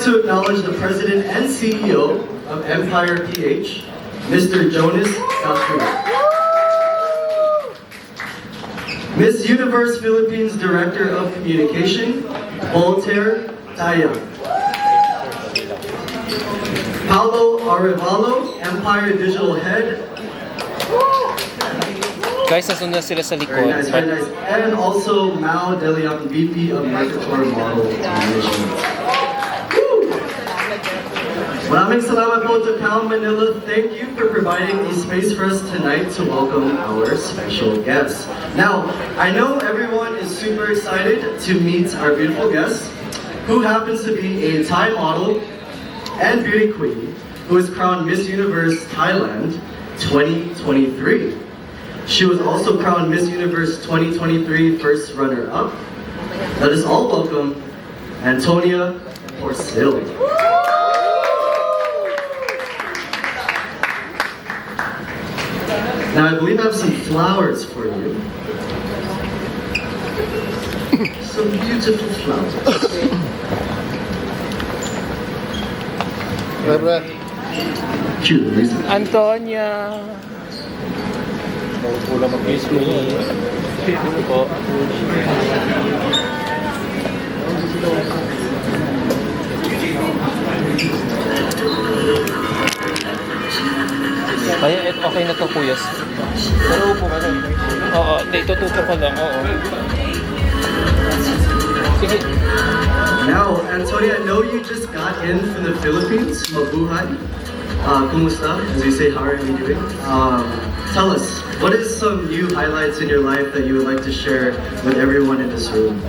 to acknowledge the President and CEO of Empire PH, Mr. Jonas Santos. Miss Universe Philippines Director of Communication, Voltaire Taya. Paulo Arevalo, Empire Digital Head. Guys, nasunod na sila sa likod. Very nice, very nice. And also Mao Deliang, VP of Mercator Model Management. Maraming salamat po to Cal Manila. Thank you for providing a space for us tonight to welcome our special guests. Now, I know everyone is super excited to meet our beautiful guest, who happens to be a Thai model and beauty queen, who is crowned Miss Universe Thailand 2023. She was also crowned Miss Universe 2023 first runner-up. Let us all welcome Antonia Porsild. Now, I believe I have some flowers for you. Some beautiful flowers. Cute, reason. Antonia! Kulang mag-miss mo po. Kaya okay na to, kuya. Pero upo ka lang. Oo, tutupo ka lang. Oo. Sige. Now, Antonia, I know you just got in from the Philippines. Mabuhay. Kumusta? As you say, how are you doing? Tell us, what is some new highlights in your life that you would like to share with everyone in this room?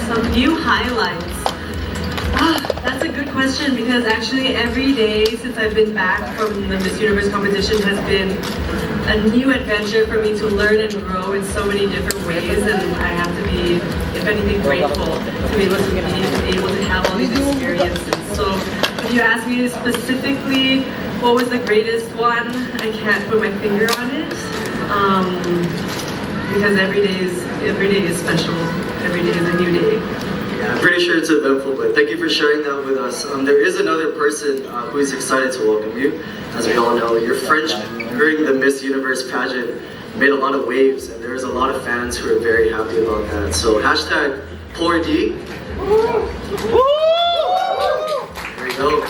Some new highlights. That's a good question because actually every day since I've been back from the Miss Universe competition has been a new adventure for me to learn and grow in so many different ways, and I have to be, if anything, grateful to be able to have all these experiences. So if you ask me specifically what was the greatest one, I can't put my finger on it because every day is special. Every day is a new day. Yeah, I'm pretty sure it's eventful, but thank you for sharing that with us. There is another person who is excited to welcome you. As we all know, your French during the Miss Universe pageant made a lot of waves, and there's a lot of fans who are very happy about that. So hashtag Poor Dee. There you go.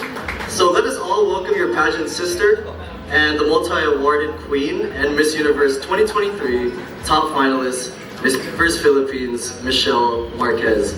So let us all welcome your pageant sister and the multi-awarded queen and Miss Universe 2023 top finalist, Miss Universe Philippines, Michelle Marquez.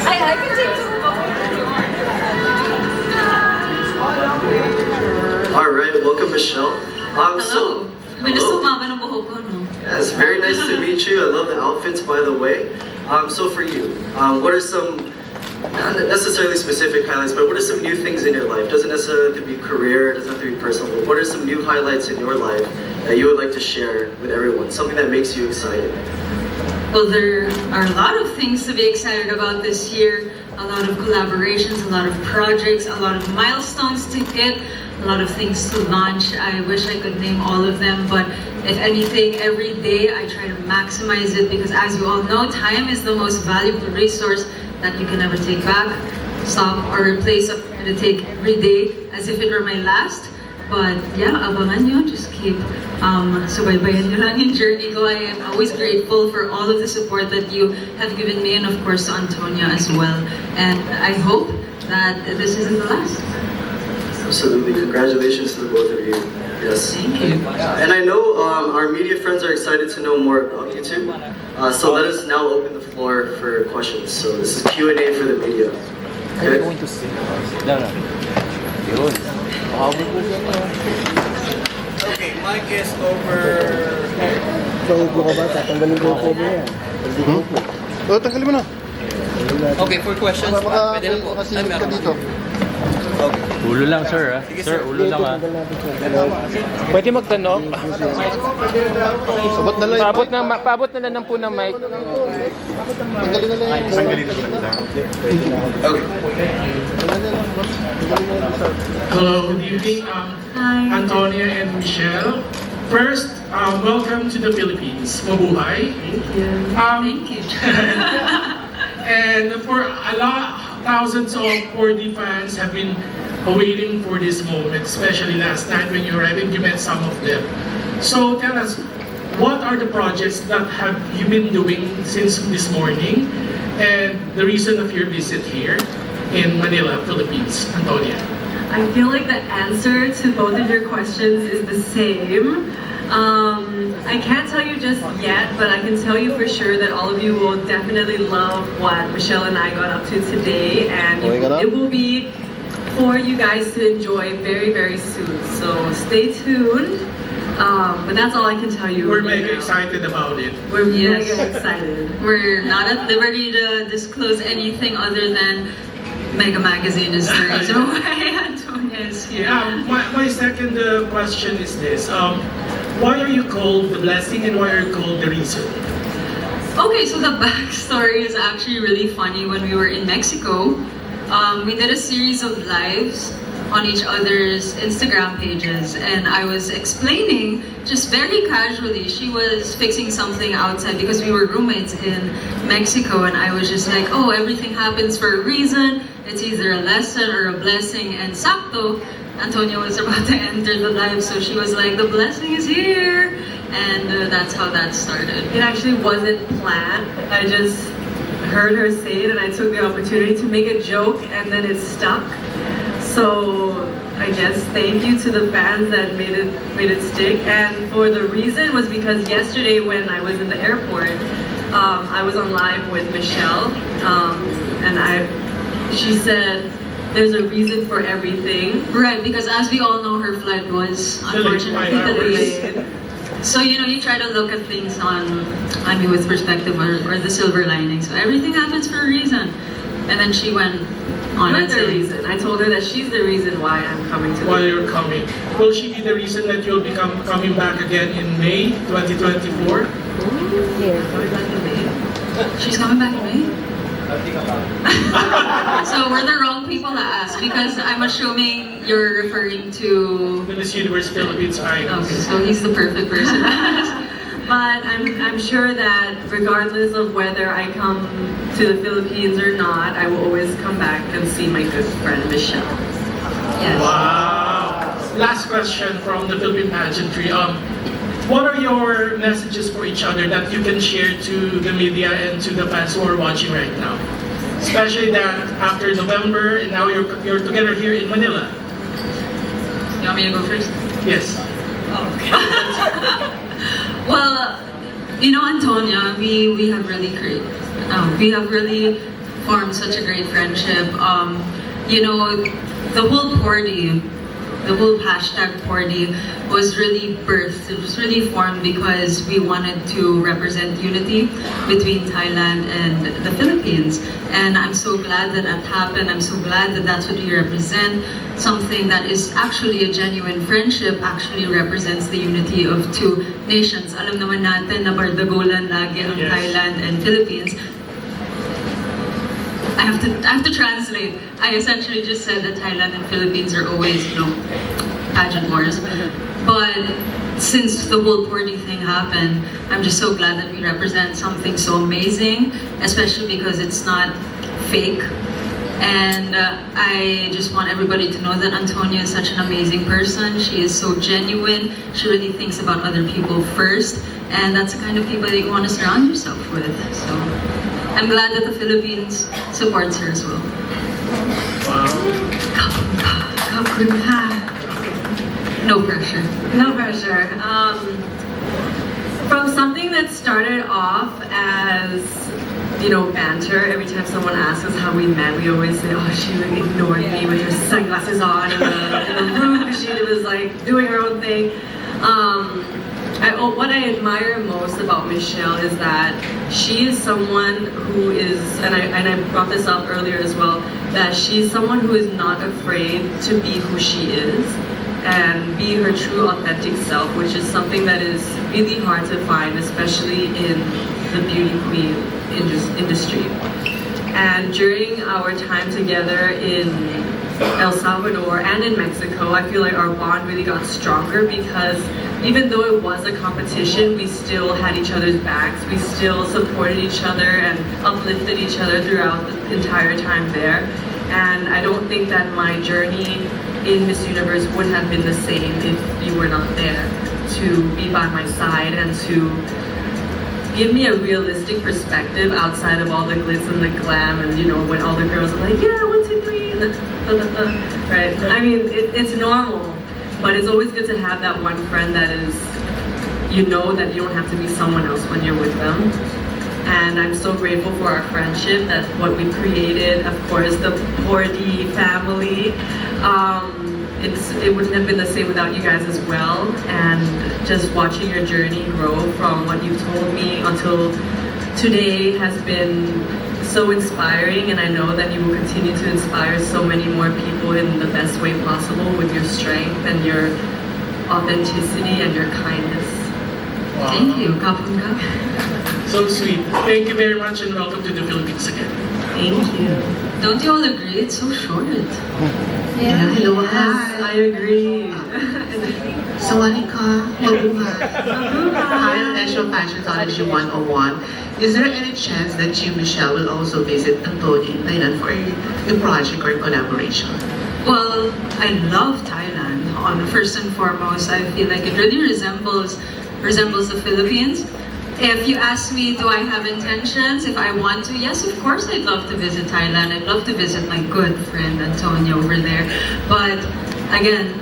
I can take two. All right, welcome Michelle. Hello. Yes, very nice to meet you. I love the outfits, by the way. So for you, what are some, not necessarily specific highlights, but what are some new things in your life? Doesn't necessarily have to be career, doesn't have to be personal, but what are some new highlights in your life that you would like to share with everyone? Something that makes you excited. Well, there are a lot of things to be excited about this year. A lot of collaborations, a lot of projects, a lot of milestones to hit, a lot of things to launch. I wish I could name all of them, but if anything, every day I try to maximize it because as you all know, time is the most valuable resource that you can ever take back, stop, or replace. I'm going to take every day as if it were my last. But yeah, abangan nyo, just keep subaybayan nyo lang yung journey ko. I am always grateful for all of the support that you have given me and of course to Antonia as well. And I hope that this isn't the last. Absolutely, congratulations to the both of you. Yes. Thank you. And I know our media friends are excited to know more about you too. So let us now open the floor for questions. So this is Q&A for the media. Are you going to sing? No. Yun. Okay, mic is over. Sa upo ka ba? Tatanggalin ko upo mo yan. Oo, tanggalin mo na. Okay, for questions, pwede na po. Ay, meron. Okay. Ulo lang, sir. Sir, ulo lang. Pwede magtanong? Paabot na lang po ng mic. Hello, good evening. Hi. Antonia and Michelle. First, welcome to the Philippines. Mabuhay. Thank you. Um, Thank you. And for a lot, thousands of 4D fans have been waiting for this moment, especially last night when you arrived and you met some of them. So tell us, what are the projects that have you been doing since this morning and the reason of your visit here in Manila, Philippines? Antonia. I feel like the answer to both of your questions is the same. I can't tell you just yet, but I can tell you for sure that all of you will definitely love what Michelle and I got up to today, and it will be for you guys to enjoy very, very soon. So stay tuned. But that's all I can tell you. We're right mega now. excited about it. We're Yes. mega excited. We're not at liberty to disclose anything other than Mega Magazine is the reason why Antonia is here. My second question is this. Why are you called the blessing and why are you called the reason? Okay, so the backstory is actually really funny. When we were in Mexico, we did a series of lives on each other's Instagram pages, and I was explaining just very casually. She was fixing something outside because we were roommates in Mexico, and I was just like, oh, everything happens for a reason. It's either a lesson or a blessing. And sakto, Antonia was about to enter the live, so she was like, the blessing is here. And that's how that started. It actually wasn't planned. I just heard her say it and I took the opportunity to make a joke and then it stuck. So I guess thank you to the fans that made it stick. And for the reason was because yesterday when I was in the airport, I was on live with Michelle, and she said there's a reason for everything. Right, because as we all know, her flight was unfortunately delayed. So, you know, you try to look at things with perspective or the silver lining. So everything happens for a reason. And then she went on You're and the said, reason. I told her that she's the reason why I'm coming to Why the you're coming? Will she be the reason that you'll be coming back again in May 2024? she's coming back in May? So we're the wrong people to ask because I'm assuming you're referring to... The Miss Universe Philippines Finals. Okay, so he's the perfect person to ask. But I'm sure that regardless of whether I come to the Philippines or not, I will always come back and see my good friend Michelle. Yes. Wow! Last question from the Philippine pageantry. What are your messages for each other that you can share to the media and to the fans who are watching right now? Especially that after November and now you're together here in Manila. You want me to go first? Yes. Well, you know, Antonia, we have really formed such a great friendship. You know, the whole party, the whole #40 was really birthed. It was really formed because we wanted to represent unity between Thailand and the Philippines. And I'm so glad that that happened. I'm so glad that that's what we represent. Something that is actually a genuine friendship actually represents the unity of two nations. Alam naman natin na bardagulan lagi ang Yes. Thailand and Philippines. I have to translate. I essentially just said that Thailand and Philippines are always, you know, pageant wars. But since the whole party thing happened, I'm just so glad that we represent something so amazing, especially because it's not fake. And I just want everybody to know that Antonia is such an amazing person. She is so genuine. She really thinks about other people first. And that's the kind of people that you want to surround yourself with. So I'm glad that the Philippines supports her as well. No pressure. No pressure. From something that started off as, you know, banter, every time someone asks us how we met, we always say, oh, she like, ignored me with her sunglasses on in the room because she was like doing her own thing. What I admire most about Michelle is that she is someone who is, and I brought this up earlier as well, that she's someone who is not afraid to be who she is and be her true authentic self, which is something that is really hard to find, especially in the beauty queen industry. And during our time together in El Salvador and in Mexico, I feel like our bond really got stronger because even though it was a competition, we still had each other's backs. We still supported each other and uplifted each other throughout the entire time there. And I don't think that my journey in Miss Universe would have been the same if you were not there to be by my side and to give me a realistic perspective outside of all the glitz and the glam and, you know, when all the girls are like, yeah, 1, 2, 3, and right? I mean, it's normal, but it's always good to have that one friend that is, you know, that you don't have to be someone else when you're with them. And I'm so grateful for our friendship, that what we created, of course, the Pordy family. It wouldn't have been the same without you guys as well. And just watching your journey grow from what you told me until today has been so inspiring, and I know that you will continue to inspire so many more people in the best way possible with your strength and your authenticity and your kindness. Wow. Thank you. Kapungka. So sweet. Thank you very much and welcome to the Philippines again. Thank you. Don't you all agree? It's so short. Yeah, hello, Yes, hi. I agree. Sawadika, mabuhay. Hi, I'm National Fashion Technology 101. Is there any chance that you, Michelle, will also visit Antonia in Thailand for a project or collaboration? Well, I love Thailand. First and foremost, I feel like it really resembles the Philippines. If you ask me, do I have intentions? If I want to, yes, of course I'd love to visit Thailand. I'd love to visit my good friend Antonia over there. But again,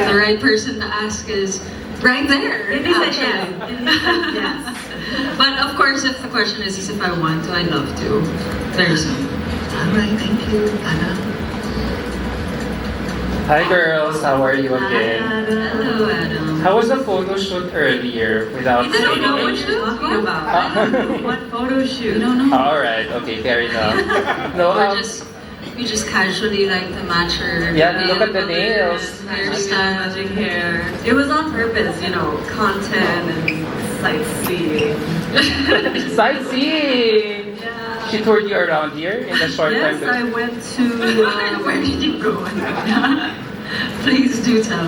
the right person to ask is right there. If he said actually. yes. But of course, if the question is if I want to, I'd love to. Very soon. Alright, thank you, Anna. Hi girls, how are you again? Hello, Adam. How was the photo shoot earlier without I don't know what saying you're talking about. What photo shoot? You don't know? Alright, okay, fair enough. No, We just casually like to match her. yeah, look at the nails. Hairstyle. Magic hair. It was on purpose, you know, content and sightseeing. Sightseeing! Yeah. She toured you around here in the short Yes, time. I went to. Where did you go? Please do tell.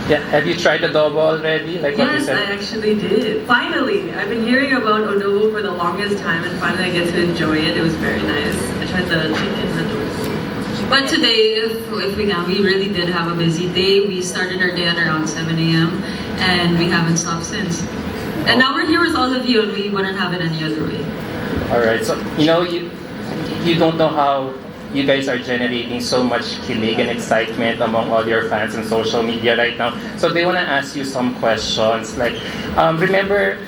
Yeah, have you tried adobo already? Like what you Yes, I said? actually did. Finally, I've been hearing about adobo for the longest time, and finally I get to enjoy it. It was very nice. I tried the chicken adobo. But today, we really did have a busy day. We started our day at around 7 a.m. and we haven't stopped since. And now we're here with all of you, and we wouldn't have it any other way. Alright, so you don't know how you guys are generating so much kilig and excitement among all your fans on social media right now. So they want to ask you some questions. Like, remember,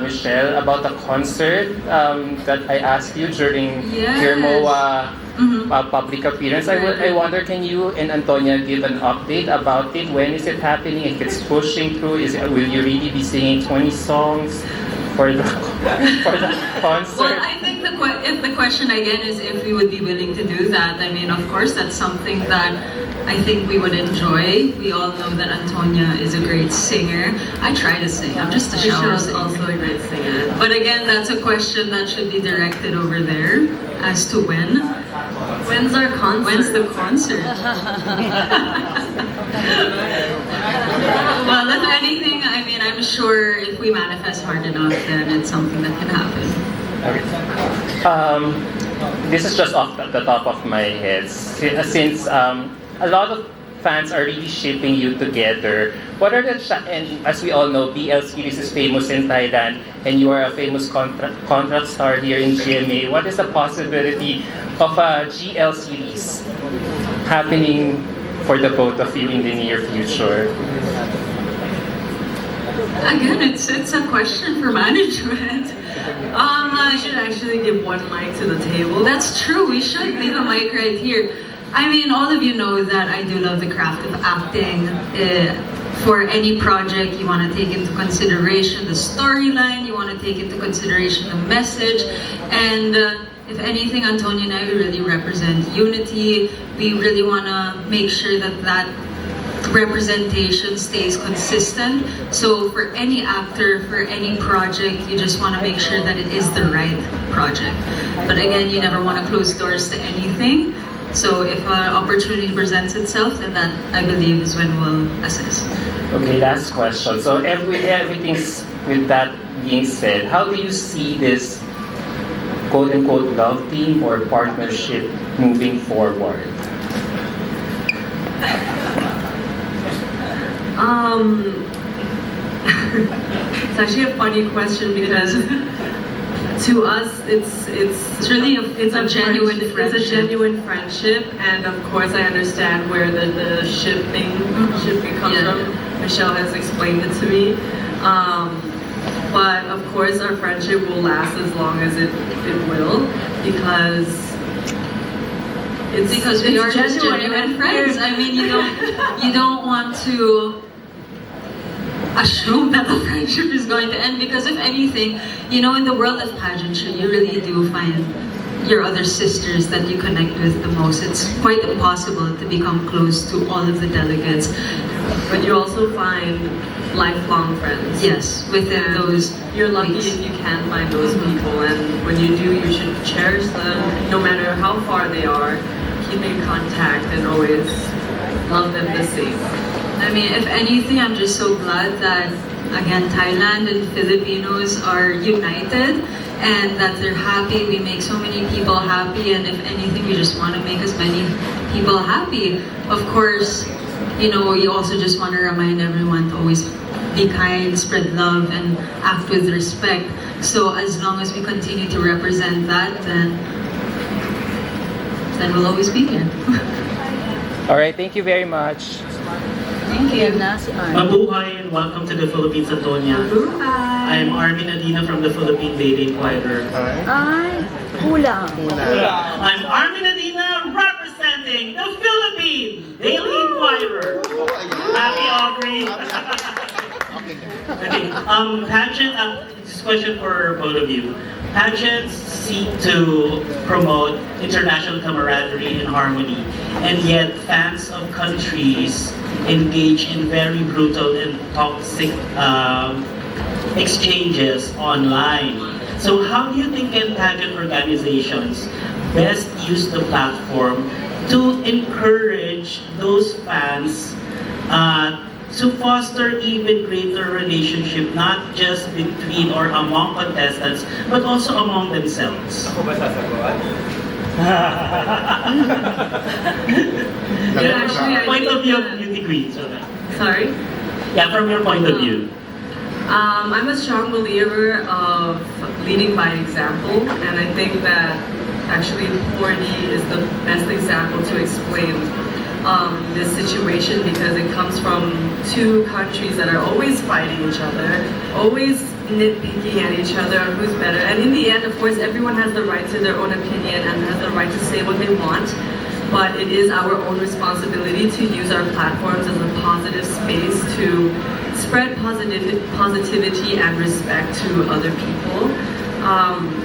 Michelle, about the concert that I asked you during your MOA public appearance? I wonder, can you and Antonia give an update about it? When is it happening? If it's pushing through, will you really be singing 20 songs for the concert? Well, I think if the question again is if we would be willing to do that, I mean, of course, that's something that I think we would enjoy. We all know that Antonia is a great singer. I try to sing. I'm just a shower Michelle's singer. also a great singer. But again, that's a question that should be directed over there as to when. When's our concert? When's the concert? Well, if anything, I mean, I'm sure if we manifest hard enough, then it's something that can happen. Okay. This is just off the top of my head. Since a lot of fans are really shipping you together, what are the and as we all know, BL series is famous in Thailand, and you are a famous contract star here in GMA. What is the possibility of a GL series happening for the both of you in the near future? Again, it's a question for management. I should actually give one mic to the table. That's true. We should leave a mic right here. I mean, all of you know that I do love the craft of acting. For any project, you want to take into consideration the storyline, you want to take into consideration the message, and if anything, Antonia and I, we really represent unity. We really want to make sure that that representation stays consistent. So for any actor, for any project, you just want to make sure that it is the right project. But again, you never want to close doors to anything. So if an opportunity presents itself, then that, I believe, is when we'll assess. Okay, last question. So everything's with that being said, how do you see this quote-unquote love team or partnership moving forward? It's actually a funny question because to us, it's really a genuine friendship. It's a genuine friendship, and of course, I understand where the shipping comes from. Michelle has explained it to me, but of course, our friendship will last as long as it will because we are just genuine friends. I mean, you don't want to assume that the friendship is going to end, because if anything, in the world of pageantry, you really do find your other sisters that you connect with the most. It's quite impossible to become close to all of the delegates. But you also find lifelong friends. Yes, within those. You're lucky if you can find those people, and when you do, you should cherish them, no matter how far they are. Keep in contact and always love them the same. I mean, if anything, I'm just so glad that, again, Thailand and Filipinos are united and that they're happy. We make so many people happy, and if anything, we just want to make as many people happy. Of course, we also just want to remind everyone to always be kind, spread love, and act with respect. So as long as we continue to represent that, then we'll always be here. All right, thank you very much. Thank you. Mabuhay and welcome to the Philippines, Antonia. I'm Armin Adina from the Philippine Daily Inquirer. Ay, kulang. I'm Armin Adina representing the Philippine Daily Inquirer. Happy Aubrey. Okay. Pageant. This question for both of you. Pageants seek to promote international camaraderie and harmony, and yet fans of countries engage in very brutal and toxic exchanges online. So how do you think pageant organizations best use the platform to encourage those fans to foster even greater relationship, not just between or among contestants, but also among themselves? Point of view of beauty queen. Sorry? Yeah, from your point of view. I'm a strong believer of leading by example, and I think that actually 4D is the best example to explain this situation, because it comes from two countries that are always fighting each other, always nitpicking at each other on who's better. And in the end, of course, everyone has the right to their own opinion and has the right to say what they want. But it is our own responsibility to use our platforms as a positive space to spread positivity and respect to other people.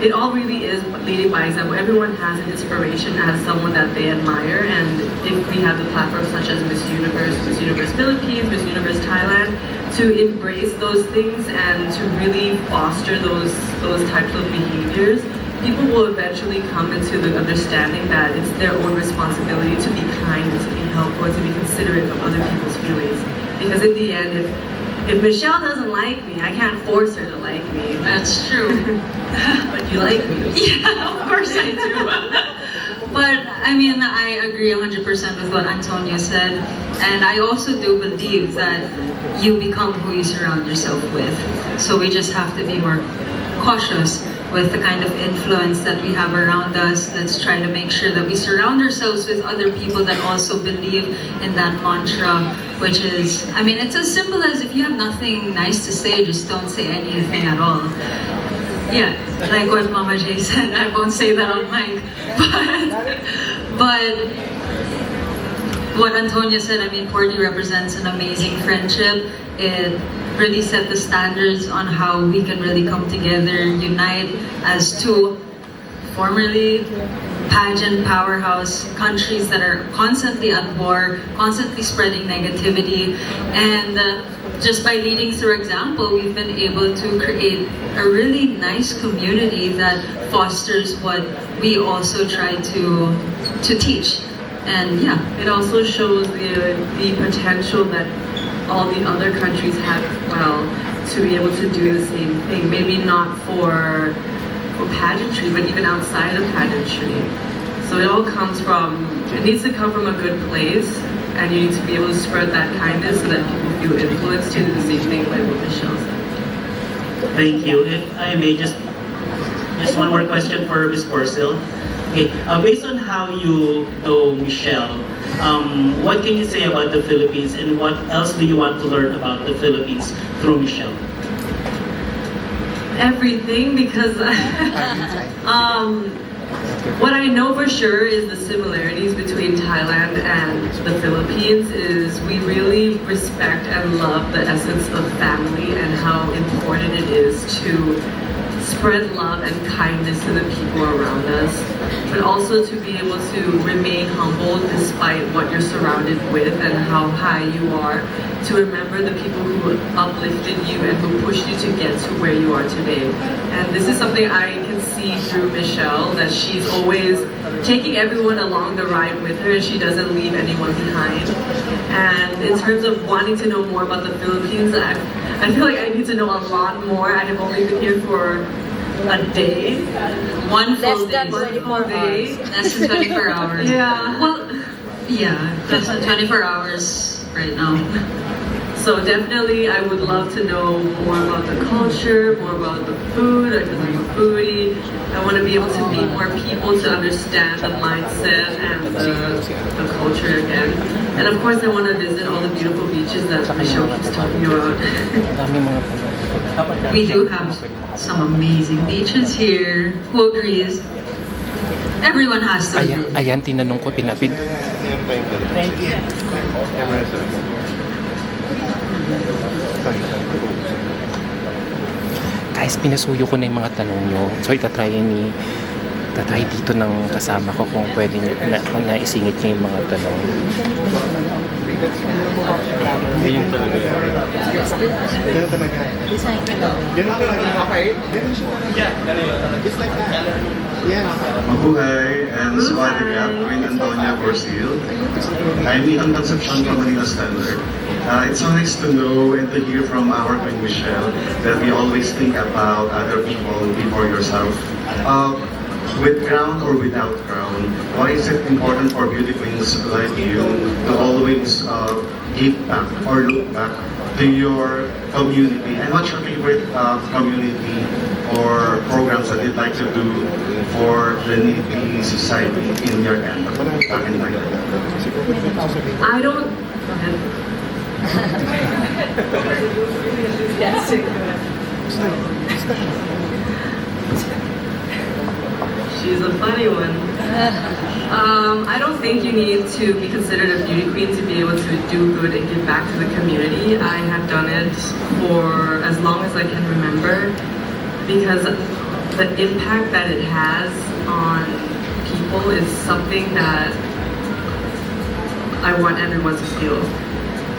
It all really is leading by example. Everyone has an inspiration as someone that they admire, and if we have the platforms such as Miss Universe Philippines, Miss Universe Thailand, to embrace those things and to really foster those types of behaviors, people will eventually come into the understanding that it's their own responsibility to be kind and to be helpful and to be considerate of other people's feelings. Because in the end, if Michelle doesn't like me, I can't force her to like me. That's true. But you like me. Yeah, of course I do. But I mean, I agree 100% with what Antonia said, and I also do believe that you become who you surround yourself with. So we just have to be more cautious with the kind of influence that we have around us. Let's try to make sure that we surround ourselves with other people that also believe in that mantra, which is, I mean, it's as simple as if you have nothing nice to say, just don't say anything at all. yeah, like what Mama J said, I won't say that on mic, but what Antonia said, I mean, Porty represents an amazing friendship. It really set the standards on how we can really come together, unite as two formerly pageant powerhouse countries that are constantly at war, constantly spreading negativity, and just by leading through example, we've been able to create a really nice community that fosters what we also try to teach. And yeah, It also shows the potential that all the other countries have as well to be able to do the same thing. Maybe not for pageantry, but even outside of pageantry. So it all comes from, it needs to come from a good place, and you need to be able to spread that kindness so that people feel influenced to do the same thing like what Michelle said. Thank you. If I may, just one more question for Ms. Porsild. Okay, based on how you know Michelle, what can you say about the Philippines, and what else do you want to learn about the Philippines through Michelle? Everything, because what I know for sure is the similarities between Thailand and the Philippines is we really respect and love the essence of family and how important it is to spread love and kindness to the people around us, but also to be able to remain humble despite what you're surrounded with and how high you are, to remember the people who uplifted you and who pushed you to get to where you are today. And this is something I can see through Michelle, that she's always taking everyone along the ride with her and she doesn't leave anyone behind. And in terms of wanting to know more about the Philippines, I feel like I need to know a lot more. I have only been here for a day. one full Less than day. 24 hours. Less than 24 hours. Yeah. Well, yeah, less than 24 hours right now. So definitely I would love to know more about the culture, more about the food, because I'm a foodie. I want to be able to meet more people to understand the mindset and the culture again. And of course I want to visit all the beautiful beaches that Michelle keeps talking about. We do have some amazing beaches here. Who agrees? Everyone has to agree. Ayan, tinanong ko, pinapid. Guys, pinasuyo ko na yung mga tanong nyo. So, itatry dito ng kasama ko kung pwede nyo, kung naisingit nyo yung mga tanong. Ganyan talaga. Design ka daw. Okay. Ganun siya. It's like that. Yeah. Mabuhay and Swati Dee and Anntonia Porsild. I'm Ethan Concepcion from Manila Standard. It's so nice to know and to hear from our Queen Michelle that we always think about other people before yourself. With crown or without crown, why is it important for beauty queens like you to always give back or look back to your community? And what's your favorite community or programs that you'd like to do for the needy society in your end? Back in Thailand. I don't... Go ahead. She's a funny one. I don't think you need to be considered a beauty queen to be able to do good and give back to the community. I have done it for as long as I can remember, because the impact that it has on people is something that I want everyone to feel.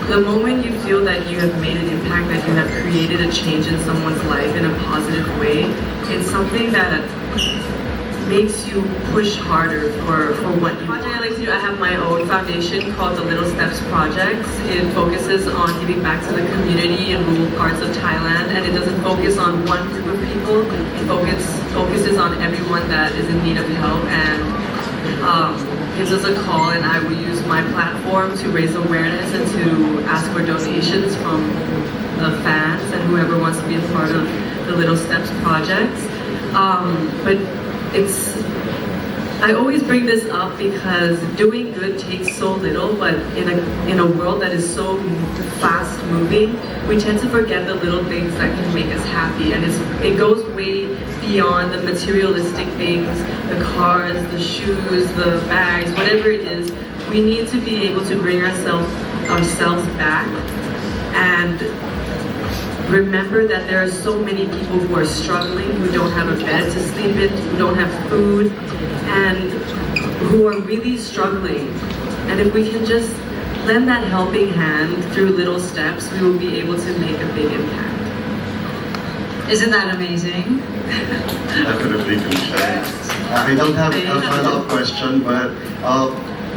The moment you feel that you have made an impact, that you have created a change in someone's life in a positive way, it's something that makes you push harder for what you want. I like to do, I have my own foundation called the Little Steps Project. It focuses on giving back to the community in rural parts of Thailand, and it doesn't focus on one group of people. It focuses on everyone that is in need of help, and gives us a call, and I will use my platform to raise awareness and to ask for donations from the fans and whoever wants to be a part of the Little Steps Project. But I always bring this up because doing good takes so little, but in a world that is so fast moving, we tend to forget the little things that can make us happy, and it goes way beyond the materialistic things, the cars, the shoes, the bags, whatever it is. We need to be able to bring ourselves back and remember that there are so many people who are struggling, who don't have a bed to sleep in, who don't have food, and who are really struggling. And if we can just lend that helping hand through little steps, we will be able to make a big impact. Isn't that amazing? Definitely, Michelle. I don't have a follow-up question, but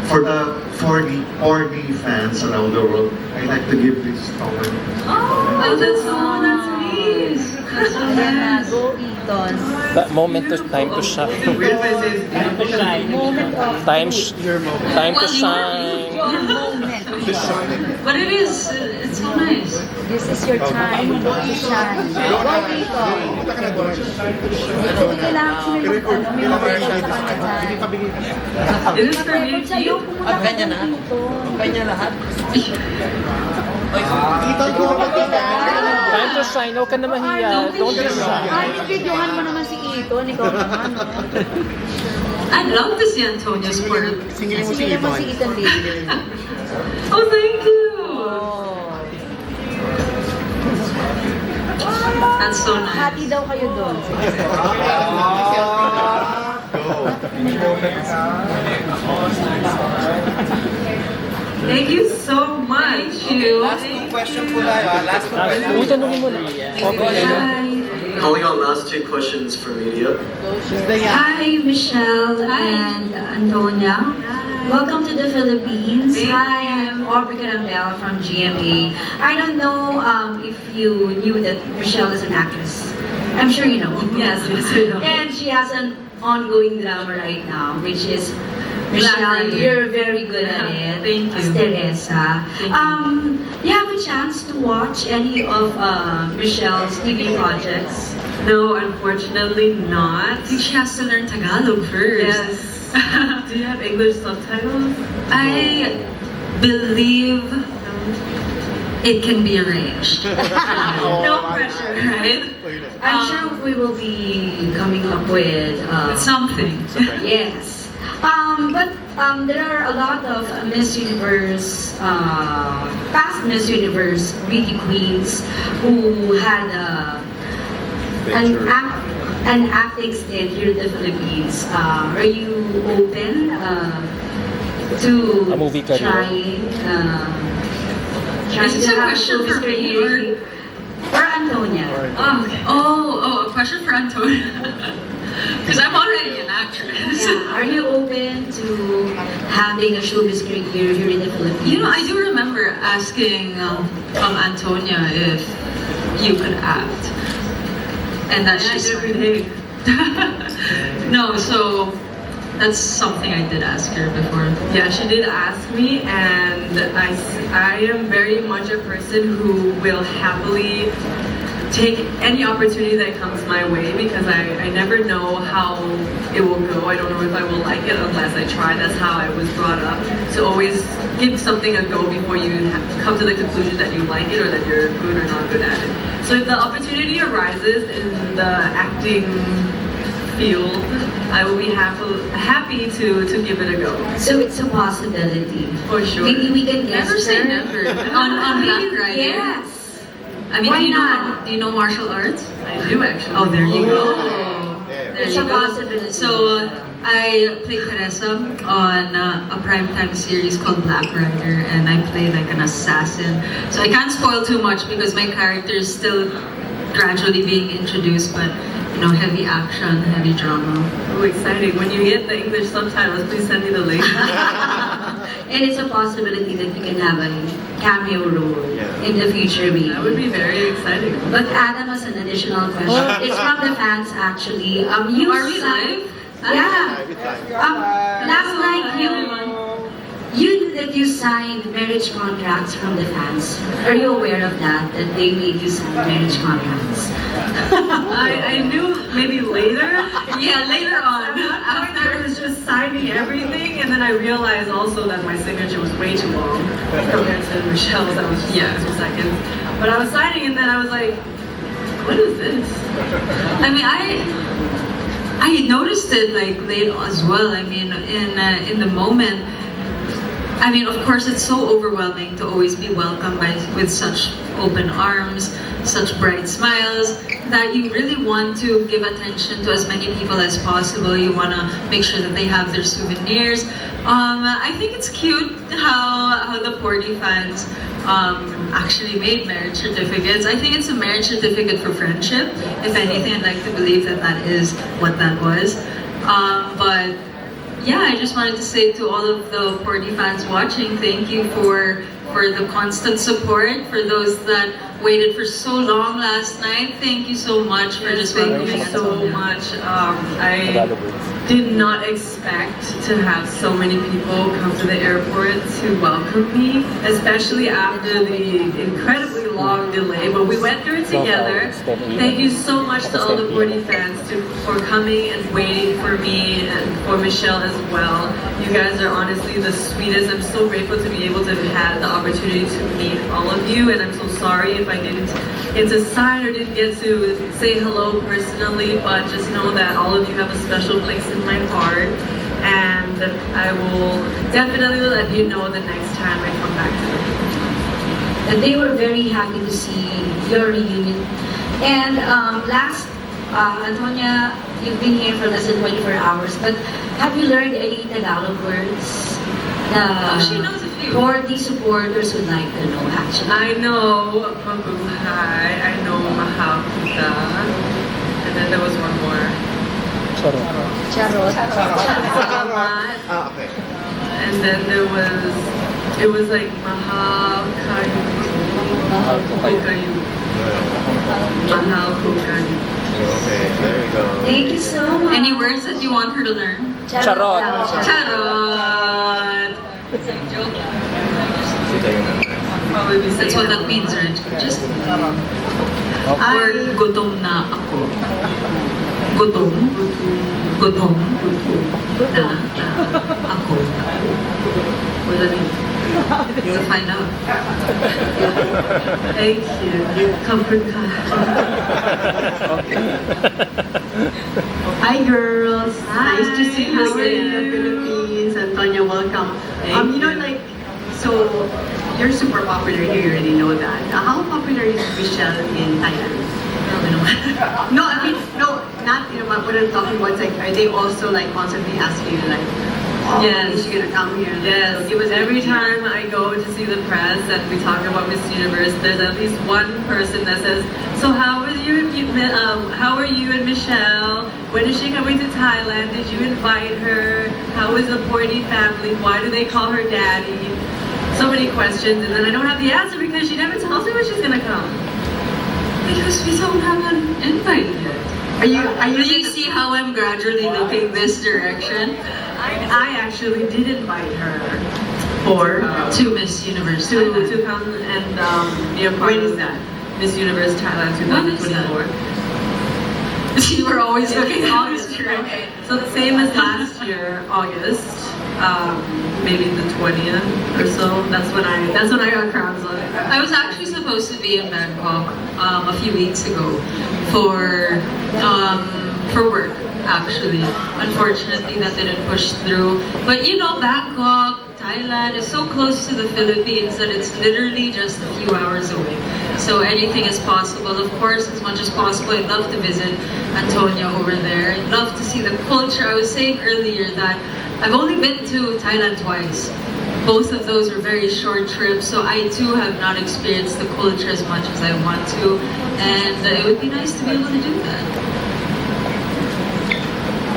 for the 4D fans around the world, I'd like to give this token. Oh, that's nice. Ayan na, go Eton. That moment to time to shine. Moment of Time to shine. your moment. But it is, it's so nice. This is your time to shine. Go Eton. Hindi kailangan sila mag-ano, may mag-record sa kanya dyan. It is for me. Mag-record sa'yo, pumunta ka na dito. Time to shine. Huwag ka na mahiya. Don't be shy. Ay, nag-videohan mo naman si Eton. Ikaw naman. I'd love to see Antonia's part. Sige naman si Eton, baby. Oh, thank you. That's so nice. Hati daw kayo doon. Thank you so much. Last two question po tayo. Last two question. Uy, tanongin mo na. Calling on last two questions for media. Hi, Michelle and Antonia. Welcome to the Philippines. Hi, I'm Aubrey Carambel from GMA. I don't know if you knew that Michelle is an actress. I'm sure you know. Yes, yes, I know. And she has an ongoing drama right now, which is Michelle, you're very good at it. Thank you. As Teresa. You have a chance to watch any of Michelle's TV projects? No, unfortunately not. I think she has to learn Tagalog first. Yes. Do you have English subtitles? I believe it can be arranged. No pressure. Right? I'm sure we will be coming up with Something. yes. But there are a lot of Miss Universe, past Miss Universe beauty queens who had an acting stint here in the Philippines. Are you open to A movie career. trying Is this to a have question showbiz for me career? Or Antonia? Oh, okay. Oh, a question for Antonia. Because I'm already an actress. Yeah. Are you open to having a showbiz career here in the Philippines? You know, I do remember asking Antonia if you could act. And that she said, no, so that's something I did ask her before. Yeah, she did ask me, and I am very much a person who will happily take any opportunity that comes my way because I never know how it will go. I don't know if I will like it unless I try. That's how I was brought up, to always give something a go before you come to the conclusion that you like it or that you're good or not good at it. So if the opportunity arises in the acting field, I will be happy to give it a go. So it's a possibility. For sure. Maybe we can guess Never say her. never. on Black Friday. Yes. I mean, Why do you not? do you know martial arts? I do actually. Oh, there you go. There It's you a go. possibility. So I played Teresa on a primetime series called Black Rider, and I play like an assassin. So I can't spoil too much because my character is still gradually being introduced, but you know, heavy action, heavy drama. Oh, exciting. When you get the English subtitles, please send me the link. And it's a possibility that you can have a cameo role in the future, maybe. That would be very exciting. But Adam has an additional question. It's from the fans, actually. You Are we signed- live? Yeah. Last night, you that you signed marriage contracts from the fans. Are you aware of that? That they made you sign marriage contracts? I knew maybe later. Yeah, later on. After I was just signing everything, and then I realized also that my signature was way too long compared to Michelle's. That was just 2 seconds. But I was signing, and then I was like, what is this? I mean, I noticed it like late as well. I mean, in the moment. I mean, of course, it's so overwhelming to always be welcomed with such open arms, such bright smiles, that you really want to give attention to as many people as possible. You want to make sure that they have their souvenirs. I think it's cute how the Porty fans actually made marriage certificates. I think it's a marriage certificate for friendship. If anything, I'd like to believe that that is what that was. But yeah, I just wanted to say to all of the Porty fans watching, thank you for the constant support. For those that waited for so long last night, thank you so much for just Thank welcoming you us. so much. I did not expect to have so many people come to the airport to welcome me, especially after the incredibly long delay, but we went through it together. Thank you so much to all the Porty fans for coming and waiting for me and for Michelle as well. You guys are honestly the sweetest. I'm so grateful to be able to have had the opportunity to meet all of you, and I'm so sorry if I didn't get to sign or didn't get to say hello personally, but just know that all of you have a special place in my heart, and I will definitely let you know the next time I come back to it. And they were very happy to see your reunion. And last, Antonia, you've been here for less than 24 hours, but have you learned any Tagalog words? She knows a few. Porty supporters would like to know, actually. I know Mabuhay, I know Mahal Kita, and then there was one more. Charot. Salamat. Okay. And then it was like Mahal Kayu. Mahal Kayu. Mahal Kayu. Okay, there you go. Thank you so much. Any words that you want her to learn? Charot. Charot! Probably be That's what that means, right? Just or gutom na ako. Gutom. Gutom na ako. What does that mean? You'll find out. Thank you. Comfort ka. Hi girls, Hi. nice to see you How are again in the you? Philippines. Antonia, welcome. Thank You know, you. like, so you're super popular here, you already know that. How popular is Michelle in Thailand? No, I mean, no, not, you know, what I'm talking about is like, are they also like constantly asking you like, oh, Yes. is she gonna come here? Yes, So give us every an idea. time I go to see the press and we talk about Miss Universe, there's at least one person that says, "So how are you and Michelle? When is she coming to Thailand? Did you invite her? How is the Porty family? Why do they call her daddy?" So many questions, and then I don't have the answer because she never tells me when she's gonna come. Because we don't have an invite yet. Are you Do you see how I'm gradually looking this direction? I actually did invite her for To Miss Universe to Thailand. come and be a part When is of that? Miss Universe Thailand When is that? 2024. You were always looking In at August, right? So the same as last year, August, maybe the 20th or so. That's when I got crowns on it. I was actually supposed to be in Bangkok a few weeks ago for work, actually. Unfortunately, that didn't push through. But you know, Bangkok, Thailand is so close to the Philippines that it's literally just a few hours away. So anything is possible. Of course, as much as possible, I'd love to visit Antonia over there. I'd love to see the culture. I was saying earlier that I've only been to Thailand twice. Both of those were very short trips, so I too have not experienced the culture as much as I want to, and it would be nice to be able to do that.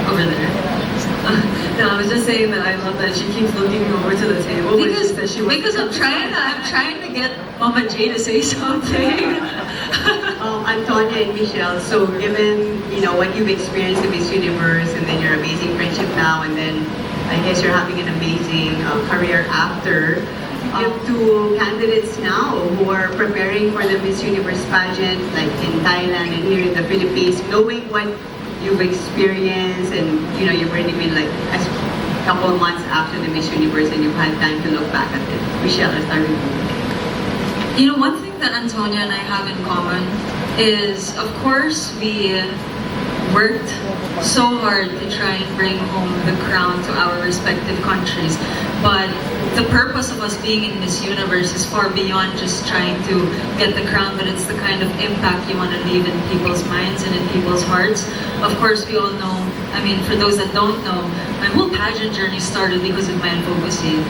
Over there. No, I was just saying that I love that she keeps looking over to the table when she says she wants Because to I'm trying to get Mama J to say something. Antonia and Michelle, so given, you know, what you've experienced in Miss Universe and then your amazing friendship now, and then I guess you're having an amazing career after, give to candidates now who are preparing for the Miss Universe pageant, like in Thailand and here in the Philippines, knowing what you've experienced and you've already been like a couple of months after the Miss Universe and you've had time to look back at it. Michelle, let's start with you. One thing that Antonia and I have in common is, of course, we worked so hard to try and bring home the crown to our respective countries. But the purpose of us being in Miss Universe is far beyond just trying to get the crown, but it's the kind of impact you want to leave in people's minds and in people's hearts. Of course, we all know, for those that don't know, my whole pageant journey started because of my advocacy.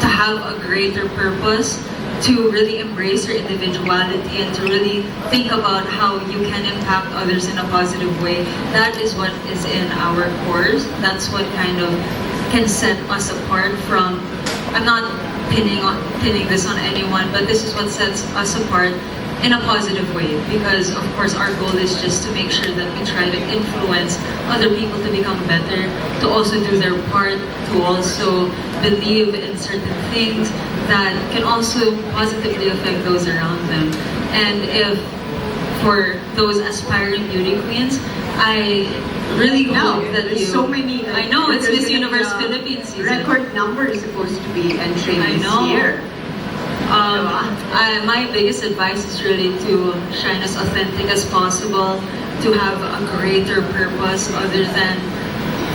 To have a greater purpose, to really embrace your individuality and to really think about how you can impact others in a positive way. That is what is in our cores. That's what kind of can set us apart from, I'm not pinning this on anyone, but this is what sets us apart in a positive way, because of course our goal is just to make sure that we try to influence other people to become better, to also do their part, to also believe in certain things that can also positively affect those around them. And if for those aspiring beauty queens, I really hope that there's so many. I know it's Miss Universe Philippines season. Record number is supposed to be entering this year. My biggest advice is really to shine as authentic as possible, to have a greater purpose other than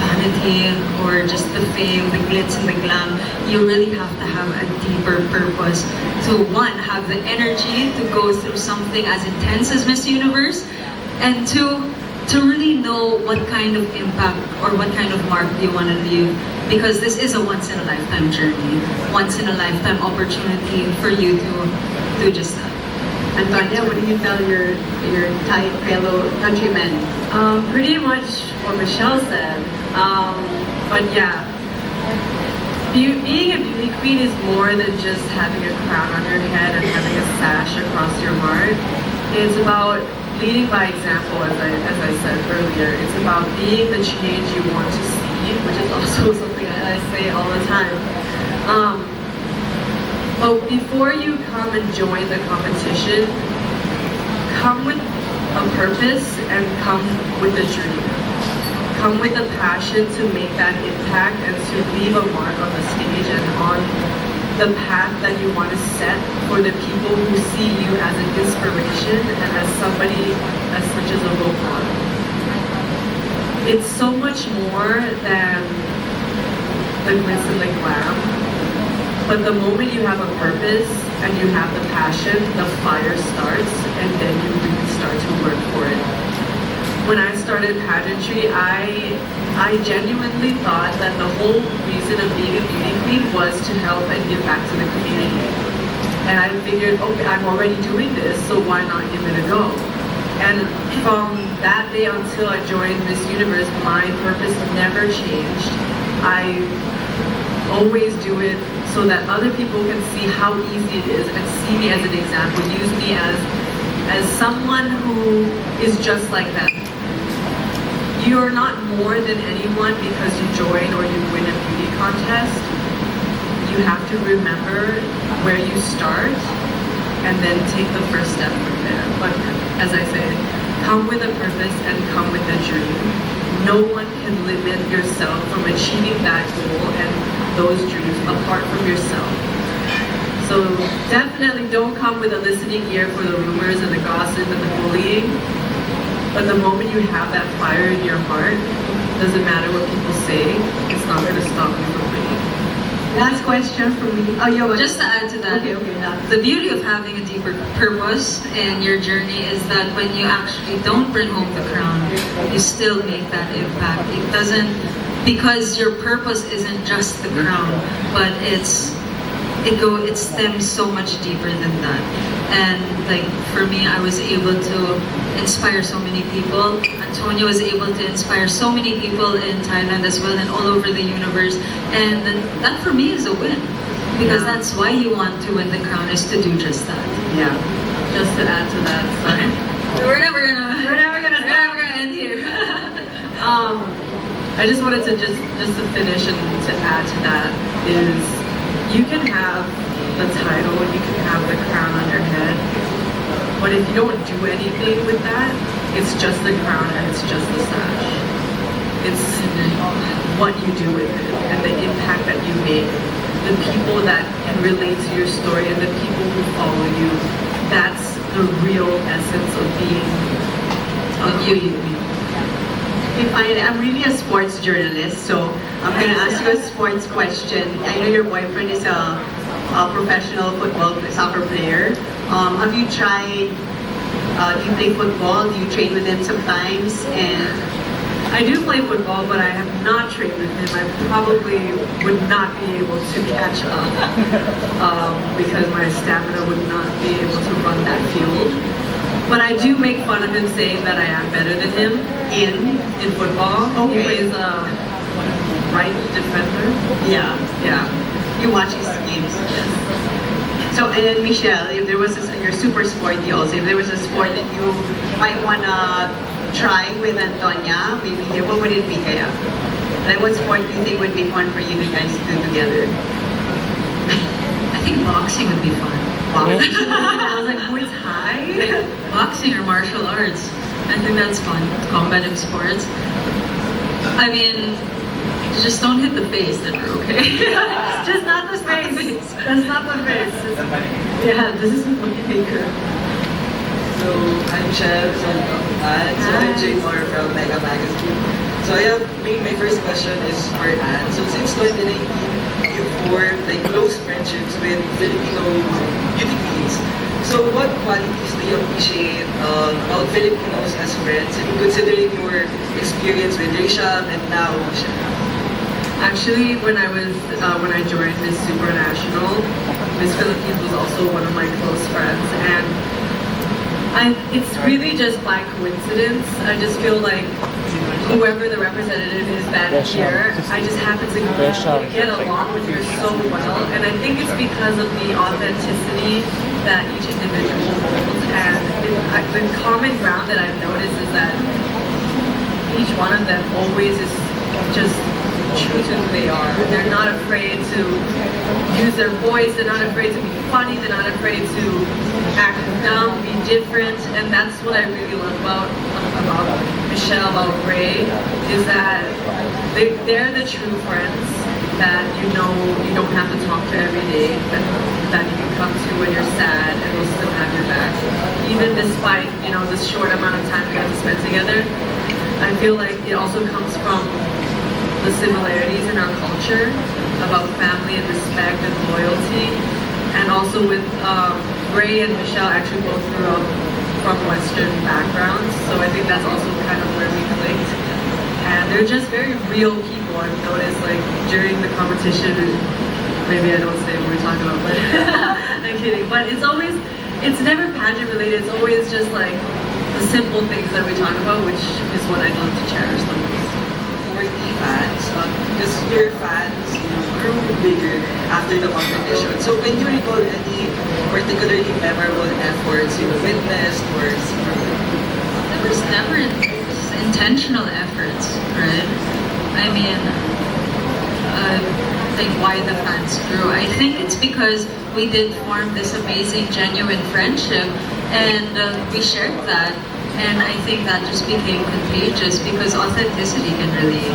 vanity or just the fame, the glitz and the glam. You really have to have a deeper purpose. To one, have the energy to go through something as intense as Miss Universe, and two, to really know what kind of impact or what kind of mark you want to leave, because this is a once-in-a-lifetime journey, once-in-a-lifetime opportunity for you to do just that. Antonia, what do you tell your Thai fellow countrymen? Pretty much what Michelle said. But yeah, being a beauty queen is more than just having a crown on your head and having a sash across your heart. It's about leading by example, as I said earlier. It's about being the change you want to see, which is also something that I say all the time. But before you come and join the competition, come with a purpose and come with a dream. Come with a passion to make that impact and to leave a mark on the stage and on the path that you want to set for the people who see you as an inspiration and as somebody as such as a role model. It's so much more than the glitz and the glam, but the moment you have a purpose and you have the passion, the fire starts, and then you really start to work for it. When I started pageantry, I genuinely thought that the whole reason of being a beauty queen was to help and give back to the community. And I figured, okay, I'm already doing this, so why not give it a go? And from that day until I joined Miss Universe, my purpose never changed. I always do it so that other people can see how easy it is and see me as an example, use me as someone who is just like them. You're not more than anyone because you join or you win a beauty contest. You have to remember where you start and then take the first step from there. But as I say, come with a purpose and come with a dream. No one can limit yourself from achieving that goal and those dreams apart from yourself. So definitely don't come with a listening ear for the rumors and the gossip and the bullying. But the moment you have that fire in your heart, doesn't matter what people say, it's not going to stop you from winning. Last question from me. Oh, you Just to add to that, the beauty of having a deeper purpose in your journey is that when you actually don't bring home the crown, you still make that impact. It doesn't, because your purpose isn't just the crown, but it stems so much deeper than that. And like for me, I was able to inspire so many people. Antonia was able to inspire so many people in Thailand as well and all over the universe. And that for me is a win, because that's why you want to win the crown, is to do just that. Yeah. Just to add to that, sorry. We're never gonna end here. I just wanted to just to finish and to add to that is you can have the title, you can have the crown on your head. But if you don't do anything with that, it's just the crown and it's just the sash. It's what you do with it and the impact that you make. The people that can relate to your story and the people who follow you. That's the real essence of being a queen. Okay, fine. I'm really a sports journalist, so I'm going to ask you a sports question. I know your boyfriend is a professional soccer player. Have you tried, do you play football? Do you train with him sometimes? And I do play football, but I have not trained with him. I probably would not be able to catch up because my stamina would not be able to run that field. But I do make fun of him saying that I am better than him in football. Okay. He plays right defender. yeah, Yeah. you watch his games. Yes. So, and then Michelle, if there was you're super sporty also, if there was a sport that you might want to try with Antonia, maybe what would it be kaya? Like what sport do you think would be fun for you guys to do together? I think boxing would be fun. Boxing. I was like, Muay Thai? Boxing or martial arts. I think that's fun. Combative sports. I mean, just don't hit the face and we're okay. Just not the face. That's not the face. Yeah, this is what you think. So, I'm Michelle, so I'm Jay Moore from Mega Magazine. So my first question is for Anne. So since 2019, you formed like close friendships with Filipino beauty queens. So what qualities do you appreciate about Filipinos as friends, and considering your experience with Rachel and now Michelle? Actually, when I joined Miss Supranational, Miss Philippines was also one of my close friends, and it's really just by coincidence. I just feel like whoever the representative is that year, I just happen to get along with her so well, and I think it's because of the authenticity that each individual holds, and the common ground that I've noticed is that each one of them always is just true to who they are. They're not afraid to use their voice, they're not afraid to be funny, they're not afraid to act dumb, be different, and that's what I really love about Michelle, about Ray, is that they're the true friends that you know you don't have to talk to every day, that you can come to when you're sad and will still have your back. Even despite, this short amount of time we got to spend together, I feel like it also comes from the similarities in our culture about family and respect and loyalty, and also with Ray and Michelle actually both grew up from Western backgrounds, so I think that's also kind of where we clicked. And they're just very real people. I've noticed, like during the competition, maybe I don't say what we're talking about, but I'm kidding. But it's never pageant related. It's always just like the simple things that we talk about, which is what I love to cherish the most. For the fans, because your fans grew bigger after the competition. So can you recall any particularly memorable efforts you witnessed or seen? There was never intentional efforts, right? I mean, like why the fans grew. I think it's because we did form this amazing, genuine friendship, and we shared that. And I think that just became contagious because authenticity can really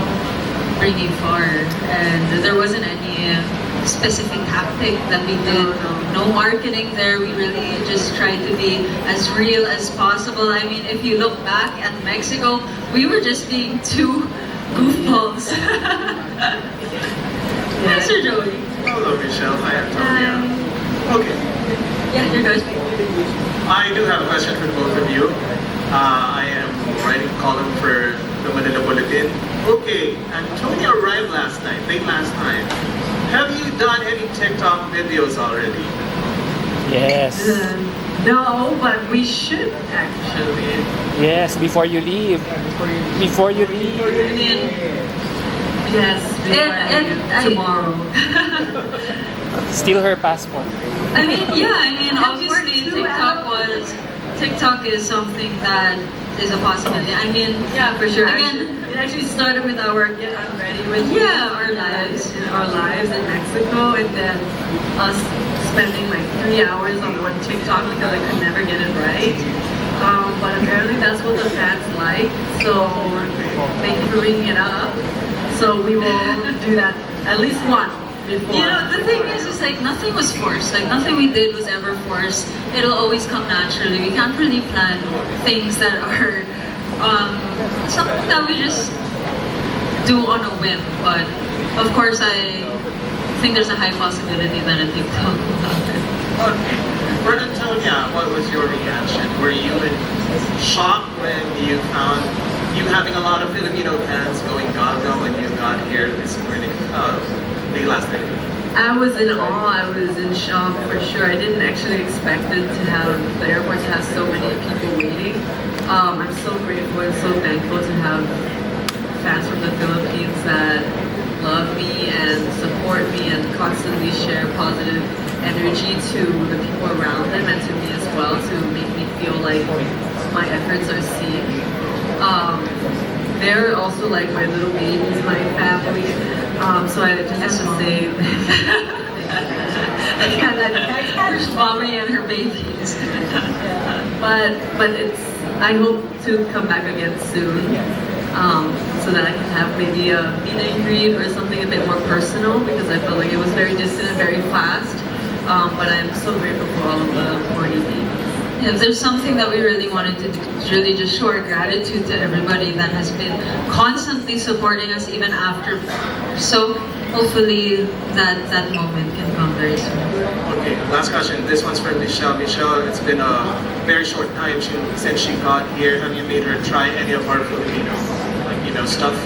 bring you far. And there wasn't any specific tactic that we did. No marketing there. We really just tried to be as real as possible. I mean, if you look back at Mexico, we were just being two goofballs. Hi, Sir Joey. Hello, Michelle. Hi, Antonia. Okay. Yeah, you're good. I do have a question for both of you. I am writing a column for the Manila Bulletin. Okay, Antonia arrived late last night. Have you done any TikTok videos already? Yes. No, but we should actually. Yes, before you leave. Before you leave. Yes, tomorrow. Steal her passport. I mean, obviously TikTok is something that is a possibility. I mean, Yeah, for sure. Again, actually started with our Get Unready with our lives in Mexico, and then us spending like 3 hours on one TikTok because I could never get it right. But apparently that's what the fans like, so thank you for bringing it up. So we will do that at least once before. You know, the thing is like nothing was forced. Like nothing we did was ever forced. It'll always come naturally. We can't really plan things that are something that we just do on a whim. But of course, I think there's a high possibility that a TikTok will happen. Okay. For Antonia, what was your reaction? Were you in shock when you found you having a lot of Filipino fans going gaga when you got here this morning, last night? I was in awe, I was in shock for sure. I didn't actually expect it to have, the airport to have so many people waiting. I'm so grateful and so thankful to have fans from the Philippines that love me and support me and constantly share positive energy to the people around them and to me as well, to make me feel like my efforts are seen. They're also like my little babies, my family. So I just have to say, there's mommy and her babies. But I hope to come back again soon, so that I can have maybe a meet and greet or something a bit more personal, because I felt like it was very distant and very fast. But I'm so grateful for all of the Porty babies. If there's something that we really wanted to do, is really just show our gratitude to everybody that has been constantly supporting us even after. So hopefully that moment can come very soon. Okay, last question. This one's for Michelle. Michelle, it's been a very short time since she got here. Have you made her try any of our Filipino, stuff?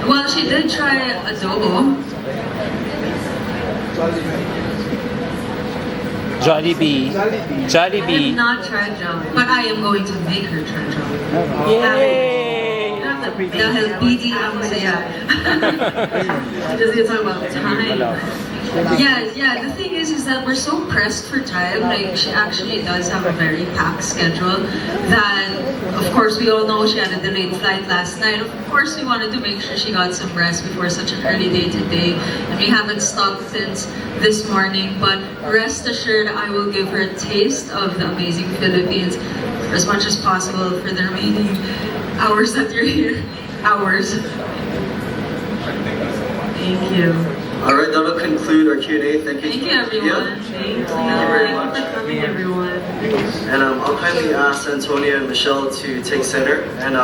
Well, she did try adobo. Jollibee. I Jollibee. have not tried Jollibee. But I am going to make her try Jollibee. Yay! Dahil BD ang saya. Just gonna talk about time. Yeah, the thing is that we're so pressed for time. Like, she actually does have a very packed schedule that, of course, we all know she had a delayed flight last night. Of course, we wanted to make sure she got some rest before such an early day today. And we haven't stopped since this morning. But rest assured, I will give her a taste of the amazing Philippines as much as possible for the remaining hours that you're here. Hours. Thank you. All right, that'll conclude our Q&A. Thank you. Thank you, everyone. Thank you. very much. Thank you for coming, everyone. And I'll kindly ask Antonia and Michelle to take center, and